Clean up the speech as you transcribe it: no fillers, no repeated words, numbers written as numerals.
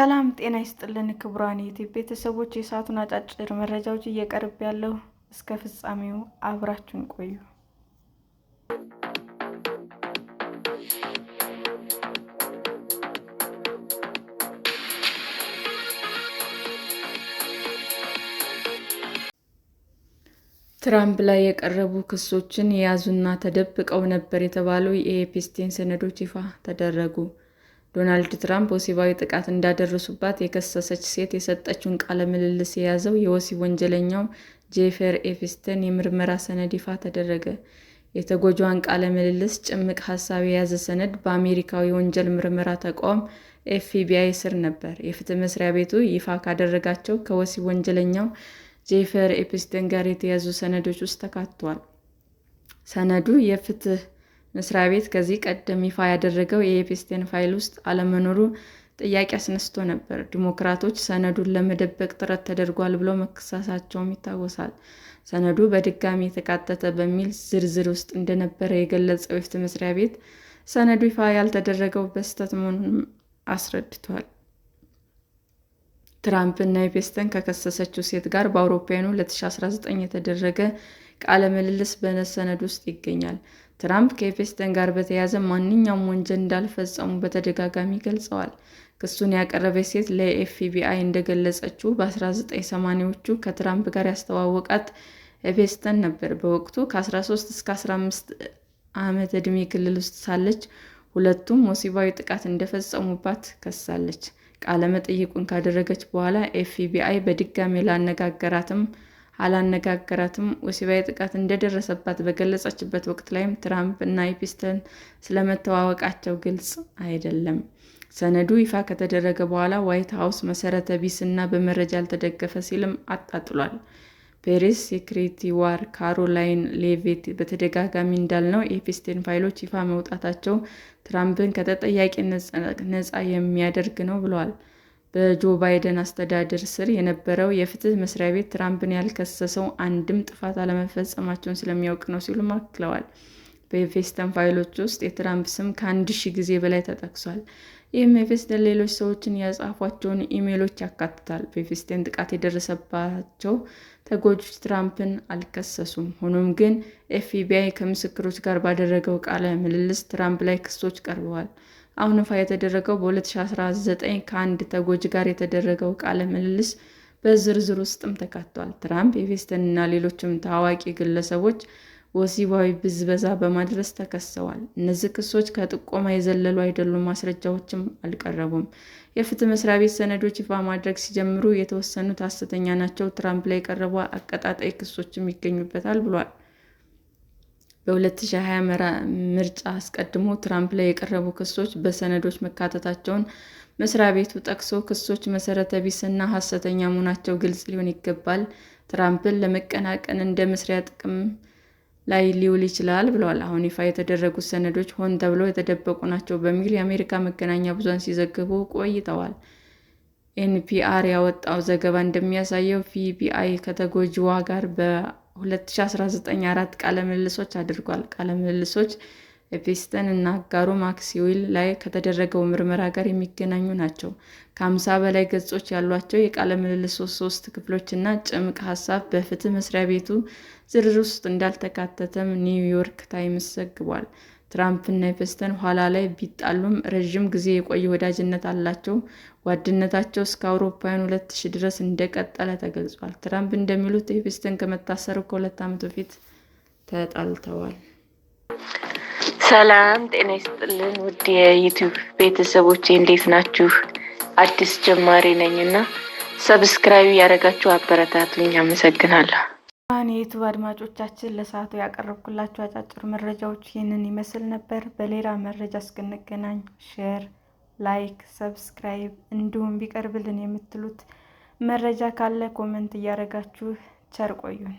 ሰላም ጤና ይስጥልን ክቡራን የዩቲዩብ ቤተሰቦች፣ የሰዓቱን አጫጭር መረጃዎች እየቀርብ ያለው እስከ ፍጻሜው አብራችሁን ቆዩ። ትራምፕ ላይ የቀረቡ ክሶችን የያዙና ተደብቀው ነበር የተባሉ የኤፕስታይን ሰነዶች ይፋ ተደረጉ። ዶናልድ ትራምፕ ወሲባዊ ጥቃት እንዳደረሱባት የከሰሰች ሴት የሰጠችውን ቃለ ምልልስ የያዘው የወሲብ ወንጀለኛው ጄፈሪ ኤፕስታይን የምርመራ ሰነድ ይፋ ተደረገ። የተጎጂዋን ቃለ ምልልስ ጭምቅ ሀሳብ የያዘ ሰነድ በአሜሪካው የወንጀል ምርመራ ተቋም ኤፍቢአይ ስር ነበር። የፍትህ መስሪያ ቤቱ ይፋ ካደረጋቸው ከወሲብ ወንጀለኛው ጄፈሪ ኤፕስታይን ጋር የተያዙ ሰነዶች ውስጥ ተካቷል። ሰነዱ የፍትህ መስሪያ ቤት ከዚህ ቀደም ይፋ ያደረገው የኤፕስታይን ፋይል ውስጥ አለመኖሩ ጥያቄ አስነስቶ ነበር። ዲሞክራቶች ሰነዱን ለመደበቅ ጥረት ተደርጓል ብለው መከሰሳቸውም ይታወሳል። ሰነዱ በድጋሚ የተካተተ በሚል ዝርዝር ውስጥ እንደነበረ የገለጸው የፍትህ መስሪያ ቤት ሰነዱ ይፋ ያልተደረገው በስህተት መሆኑን አስረድቷል። ትራምፕ እና ኤፕስታይን ከከሰሰችው ሴት ጋር በአውሮፓውያኑ 2019 የተደረገ ቃለ ምልልስ በሰነዱ ውስጥ ይገኛል። ትራምፕ ከኤፕስታይን ጋር በተያያዘ ማንኛውም ወንጀል እንዳልፈጸሙ በተደጋጋሚ ገልጸዋል። ክሱን ያቀረበች ሴት ለኤፍቢአይ እንደገለጸችው በ1980ዎቹ ከትራምፕ ጋር ያስተዋወቃት ኤፕስታይን ነበር። በወቅቱ ከ13 እስከ 15 ዓመት ዕድሜ ክልል ውስጥ ሳለች ሁለቱም ወሲባዊ ጥቃት እንደፈጸሙባት ከሳለች። ቃለ መጠይቁን ካደረገች በኋላ ኤፍቢአይ በድጋሚ አላነጋገራትም። ወሲባዊ ጥቃት እንደደረሰባት በገለጸችበት ወቅት ላይም ትራምፕ እና ኤፕስታይን ስለመተዋወቃቸው ግልጽ አይደለም። ሰነዱ ይፋ ከተደረገ በኋላ ዋይት ሀውስ መሰረተ ቢስ እና በመረጃ ያልተደገፈ ሲልም አጣጥሏል። ፕሬስ ሴክሬታሪዋ ካሮላይን ሌቪት በተደጋጋሚ እንዳልነው የኤፕስታይን ፋይሎች ይፋ መውጣታቸው ትራምፕን ከተጠያቂነት ነፃ የሚያደርግ ነው ብለዋል። በጆ ባይደን አስተዳደር ስር የነበረው የፍትህ መስሪያ ቤት ትራምፕን ያልከሰሰው አንድም ጥፋት አለመፈጸማቸውን ስለሚያውቅ ነው ሲሉም አክለዋል። በኤፕስታይን ፋይሎች ውስጥ የትራምፕ ስም ከ1000 ጊዜ በላይ ተጠቅሷል። ይህም ኤፕስታይን ሌሎች ሰዎችን ያጻፏቸውን ኢሜይሎች ያካትታል። በኤፕስታይን ጥቃት የደረሰባቸው ተጎጂዎች ትራምፕን አልከሰሱም። ሆኖም ግን ኤፍቢአይ ከምስክሮች ጋር ባደረገው ቃለ ምልልስ ትራምፕ ላይ ክሶች ቀርበዋል። አሁን ይፋ የተደረገው በ2019 ከአንድ ተጎጂ ጋር የተደረገው ቃለ ምልልስ በዝርዝር ውስጥም ተካቷል። ትራምፕ ኤፕስታይን እና ሌሎችም ታዋቂ ግለሰቦች ወሲባዊ ብዝበዛ በማድረስ ተከሰዋል። እነዚህ ክሶች ከጥቆማ የዘለሉ አይደሉም፣ ማስረጃዎችም አልቀረቡም። የፍትህ መስሪያ ቤት ሰነዶች ይፋ ማድረግ ሲጀምሩ የተወሰኑት ሐሰተኛ ናቸው፣ ትራምፕ ላይ የቀረቡ አቀጣጣይ ክሶችም ይገኙበታል ብሏል። በ2020 ምርጫ አስቀድሞ ትራምፕ ላይ የቀረቡ ክሶች በሰነዶች መካተታቸውን መስሪያ ቤቱ ጠቅሶ ክሶች መሰረተ ቢስ እና ሐሰተኛ መሆናቸው ግልጽ ሊሆን ይገባል፣ ትራምፕን ለመቀናቀን እንደ መስሪያ ጥቅም ላይ ሊውል ይችላል ብለዋል። አሁን ይፋ የተደረጉት ሰነዶች ሆን ተብለው የተደበቁ ናቸው በሚል የአሜሪካ መገናኛ ብዙኃን ሲዘግቡ ቆይተዋል። ኤንፒአር ያወጣው ዘገባ እንደሚያሳየው ኤፍቢአይ ከተጎጂዋ ጋር በ2019 4 ቃለ ምልልሶች አድርጓል። ቃለ ምልልሶች ኤፕስታይን እና አጋሩ ማክስዌል ላይ ከተደረገው ምርመራ ጋር የሚገናኙ ናቸው። ከ50 በላይ ገጾች ያሏቸው የቃለ ምልልሶች 3 ክፍሎች እና ጭምቅ ሀሳብ በፍትህ መስሪያ ቤቱ ዝርዝር ውስጥ እንዳልተካተተም ኒውዮርክ ታይምስ ዘግቧል። ትራምፕ እና ኤፕስታይን ኋላ ላይ ቢጣሉም ረዥም ጊዜ የቆየ ወዳጅነት አላቸው። ጓደኝነታቸው እስከ አውሮፓውያን 2000 ድረስ እንደቀጠለ ተገልጿል። ትራምፕ እንደሚሉት ኤፕስታይን ከመታሰሩ ከ2 ዓመት በፊት ተጣልተዋል። ሰላም ጤና ይስጥልን ውድ የዩቲዩብ ቤተሰቦቼ እንዴት ናችሁ? አዲስ ጀማሪ ነኝና ሰብስክራይብ ያደረጋችሁ አበረታቱኝ። አመሰግናለሁ። የዩቲዩብ አድማጮቻችን ለሰዓቱ ያቀረብኩላችሁ አጫጭር መረጃዎች ይህንን ይመስል ነበር። በሌላ መረጃ እስክንገናኝ ሼር፣ ላይክ፣ ሰብስክራይብ እንዲሁም ቢቀርብልን የምትሉት መረጃ ካለ ኮሜንት እያደረጋችሁ ቸር ቆዩን።